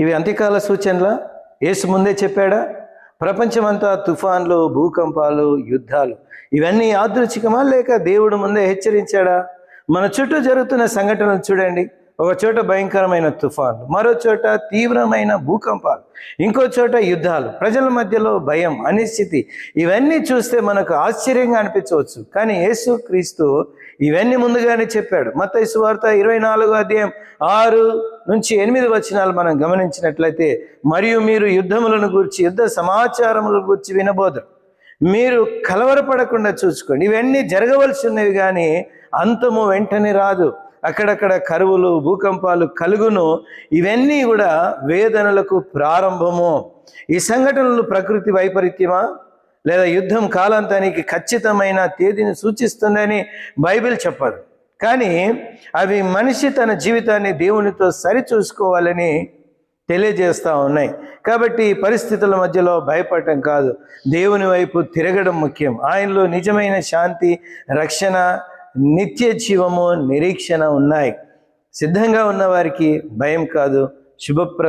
ఇవి అంత్యకాల సూచనలా? యేసు ముందే చెప్పాడా? ప్రపంచమంతా తుఫాన్లు, భూకంపాలు, యుద్ధాలు ఇవన్నీ యాదృచ్ఛికమా లేక దేవుడు ముందే హెచ్చరించాడా? మన చుట్టూ జరుగుతున్న సంఘటనలు చూడండి. ఒక చోట భయంకరమైన తుఫాన్లు, మరో చోట తీవ్రమైన భూకంపాలు, ఇంకో చోట యుద్ధాలు, ప్రజల మధ్యలో భయం, అనిశ్చితి. ఇవన్నీ చూస్తే మనకు ఆశ్చర్యంగా అనిపించవచ్చు, కానీ యేసు క్రీస్తు ఇవన్నీ ముందుగానే చెప్పాడు. మత్తయి సువార్త 24వ అధ్యాయం 6 నుంచి 8 వచనాలు మనం గమనించినట్లయితే, మరియు మీరు యుద్ధములను గూర్చి, యుద్ధ సమాచారములను గూర్చి వినబోదురు. మీరు కలవరపడకుండా చూసుకోండి. ఇవన్నీ జరగవలసి ఉన్నవి, కానీ అంతము వెంటనే రాదు. అక్కడక్కడ కరువులు, భూకంపాలు కలుగును. ఇవన్నీ కూడా వేదనలకు ప్రారంభము. ఈ సంఘటనలు ప్రకృతి వైపరీత్యమా లేదా యుద్ధం కాలాంతానికి ఖచ్చితమైన తేదీని సూచిస్తుందని బైబిల్ చెప్పదు, కానీ అవి మనిషి తన జీవితాన్ని దేవునితో సరిచూసుకోవాలని తెలియజేస్తూ ఉన్నాయి. కాబట్టి ఈ పరిస్థితుల మధ్యలో భయపడటం కాదు, దేవుని వైపు తిరగడం ముఖ్యం. ఆయనలో నిజమైన శాంతి, రక్షణ, నిత్య జీవము, నిరీక్షణ ఉన్నాయి. సిద్ధంగా ఉన్న వారికి భయం కాదు, శుభప్ర